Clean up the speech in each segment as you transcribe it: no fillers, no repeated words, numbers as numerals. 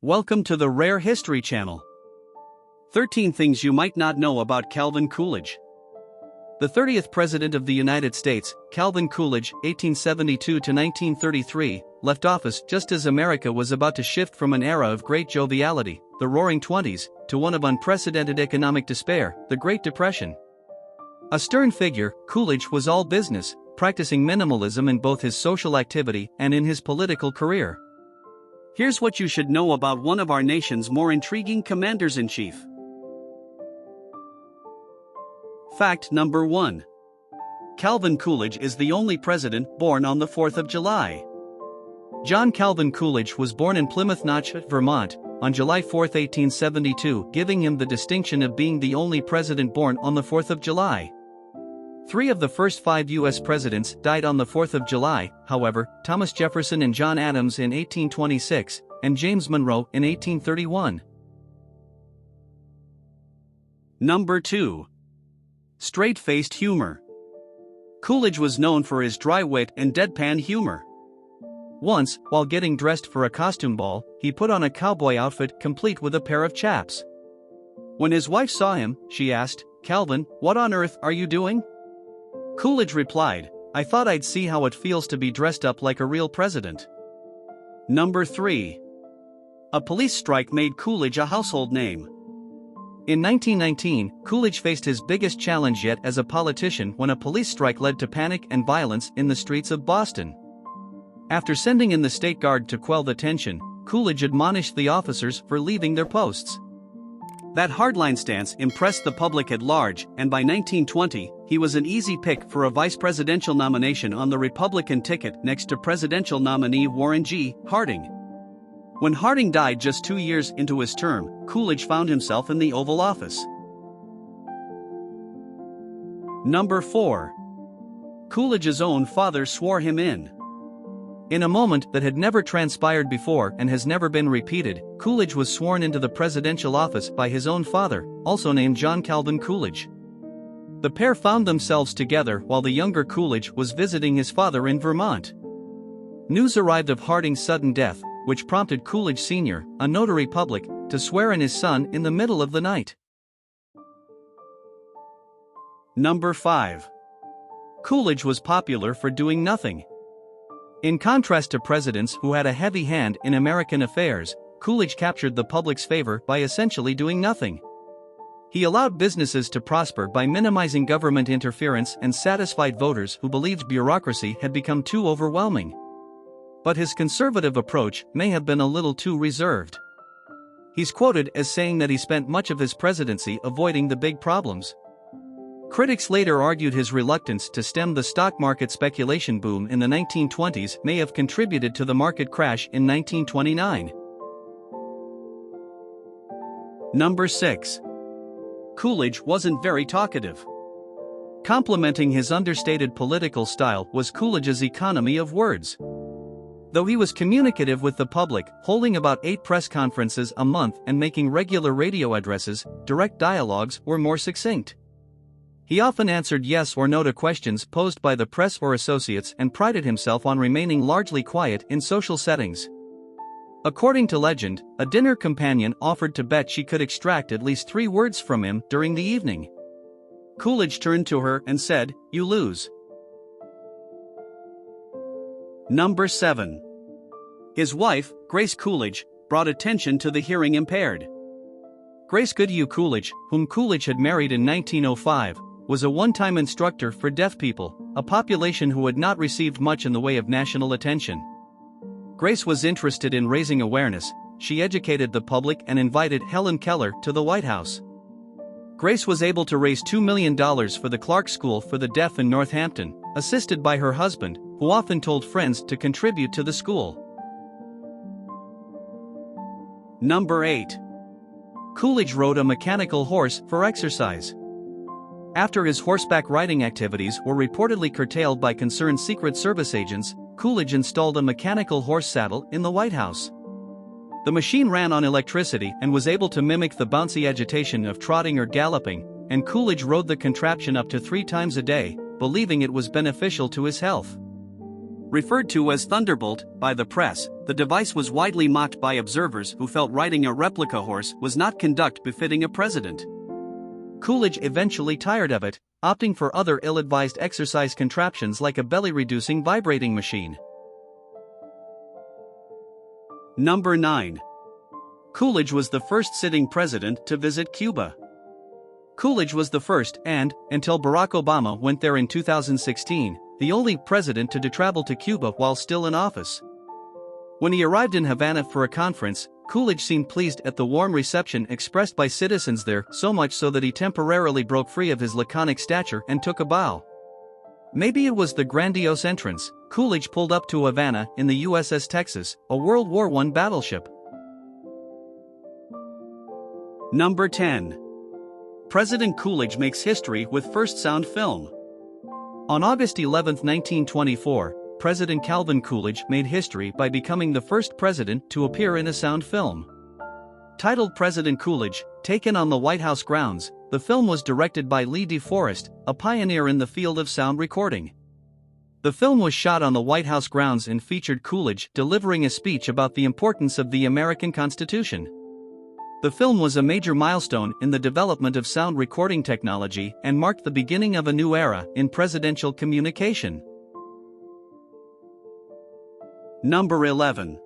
Welcome to the Rare History Channel. 13 Things You Might Not Know About Calvin Coolidge. The 30th President of the United States, Calvin Coolidge, 1872 to 1933, left office just as America was about to shift from an era of great joviality, the Roaring Twenties, to one of unprecedented economic despair, the Great Depression. A stern figure, Coolidge was all business, practicing minimalism in both his social activity and in his political career. Here's what you should know about one of our nation's more intriguing commanders-in-chief. Fact number 1. Calvin Coolidge is the only president born on the 4th of July. John Calvin Coolidge was born in Plymouth Notch, Vermont, on July 4, 1872, giving him the distinction of being the only president born on the 4th of July. 3 of the first 5 U.S. presidents died on the 4th of July, however, Thomas Jefferson and John Adams in 1826, and James Monroe in 1831. Number 2. Straight-Faced Humor. Coolidge was known for his dry wit and deadpan humor. Once, while getting dressed for a costume ball, he put on a cowboy outfit complete with a pair of chaps. When his wife saw him, she asked, "Calvin, what on earth are you doing?" Coolidge replied, "I thought I'd see how it feels to be dressed up like a real president." Number 3. A police strike made Coolidge a household name. In 1919, Coolidge faced his biggest challenge yet as a politician when a police strike led to panic and violence in the streets of Boston. After sending in the state guard to quell the tension, Coolidge admonished the officers for leaving their posts. That hardline stance impressed the public at large, and by 1920, he was an easy pick for a vice presidential nomination on the Republican ticket next to presidential nominee Warren G. Harding. When Harding died just 2 years into his term, Coolidge found himself in the Oval Office. Number 4. Coolidge's own father swore him in. In a moment that had never transpired before and has never been repeated, Coolidge was sworn into the presidential office by his own father, also named John Calvin Coolidge. The pair found themselves together while the younger Coolidge was visiting his father in Vermont. News arrived of Harding's sudden death, which prompted Coolidge Sr., a notary public, to swear in his son in the middle of the night. Number 5. Coolidge was popular for doing nothing. In contrast to presidents who had a heavy hand in American affairs, Coolidge captured the public's favor by essentially doing nothing. He allowed businesses to prosper by minimizing government interference and satisfied voters who believed bureaucracy had become too overwhelming. But his conservative approach may have been a little too reserved. He's quoted as saying that he spent much of his presidency avoiding the big problems. Critics later argued his reluctance to stem the stock market speculation boom in the 1920s may have contributed to the market crash in 1929. Number 6. Coolidge wasn't very talkative. Complementing his understated political style was Coolidge's economy of words. Though he was communicative with the public, holding about 8 press conferences a month and making regular radio addresses, direct dialogues were more succinct. He often answered yes or no to questions posed by the press or associates and prided himself on remaining largely quiet in social settings. According to legend, a dinner companion offered to bet she could extract at least 3 words from him during the evening. Coolidge turned to her and said, "You lose." Number 7. His wife, Grace Coolidge, brought attention to the hearing impaired. Grace Goodhue Coolidge, whom Coolidge had married in 1905, was a one-time instructor for deaf people, a population who had not received much in the way of national attention. Grace was interested in raising awareness. She educated the public and invited Helen Keller to the White House. Grace was able to raise $2 million for the Clark School for the Deaf in Northampton, assisted by her husband, who often told friends to contribute to the school. Number 8. Coolidge rode a mechanical horse for exercise. After his horseback riding activities were reportedly curtailed by concerned Secret Service agents, Coolidge installed a mechanical horse saddle in the White House. The machine ran on electricity and was able to mimic the bouncy agitation of trotting or galloping, and Coolidge rode the contraption up to 3 times a day, believing it was beneficial to his health. Referred to as Thunderbolt by the press, the device was widely mocked by observers who felt riding a replica horse was not conduct befitting a president. Coolidge eventually tired of it, opting for other ill-advised exercise contraptions like a belly-reducing vibrating machine. Number 9. Coolidge was the first sitting president to visit Cuba. Coolidge was the first and, until Barack Obama went there in 2016, the only president to travel to Cuba while still in office. When he arrived in Havana for a conference, Coolidge seemed pleased at the warm reception expressed by citizens there, so much so that he temporarily broke free of his laconic stature and took a bow. Maybe it was the grandiose entrance. Coolidge pulled up to Havana in the USS Texas, a World War I battleship. Number 10. President Coolidge makes history with first sound film. On August 11, 1924, President Calvin Coolidge made history by becoming the first president to appear in a sound film. Titled President Coolidge, taken on the White House grounds, the film was directed by Lee DeForest, a pioneer in the field of sound recording. The film was shot on the White House grounds and featured Coolidge delivering a speech about the importance of the American Constitution. The film was a major milestone in the development of sound recording technology and marked the beginning of a new era in presidential communication. Number 11.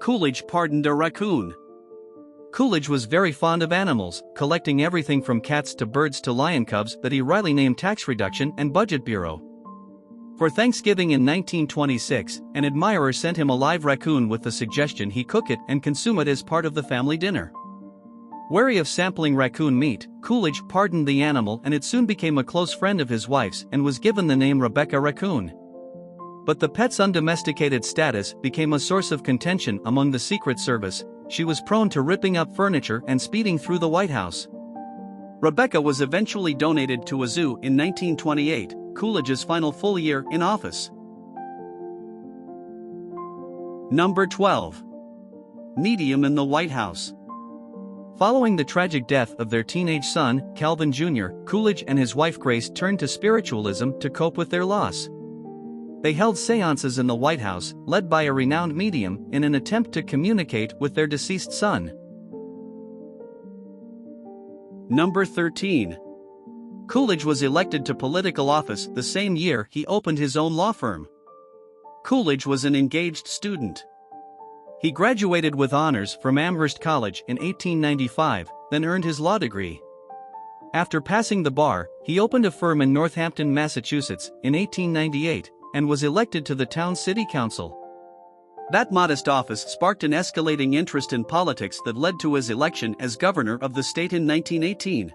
Coolidge pardoned a raccoon. Coolidge was very fond of animals, collecting everything from cats to birds to lion cubs that he rightly named Tax Reduction and Budget Bureau. For Thanksgiving in 1926, an admirer sent him a live raccoon with the suggestion he cook it and consume it as part of the family dinner. Wary of sampling raccoon meat, Coolidge pardoned the animal and it soon became a close friend of his wife's and was given the name Rebecca Raccoon. But the pet's undomesticated status became a source of contention among the Secret Service. She was prone to ripping up furniture and speeding through the White House. Rebecca was eventually donated to a zoo in 1928, Coolidge's final full year in office. Number 12. Medium in the White House. Following the tragic death of their teenage son, Calvin Jr., Coolidge and his wife Grace turned to spiritualism to cope with their loss. They held seances in the White House, led by a renowned medium, in an attempt to communicate with their deceased son. Number 13. Coolidge was elected to political office the same year he opened his own law firm. Coolidge was an engaged student. He graduated with honors from Amherst College in 1895, then earned his law degree. After passing the bar, he opened a firm in Northampton, Massachusetts, in 1898, and was elected to the town city council. That modest office sparked an escalating interest in politics that led to his election as governor of the state in 1918.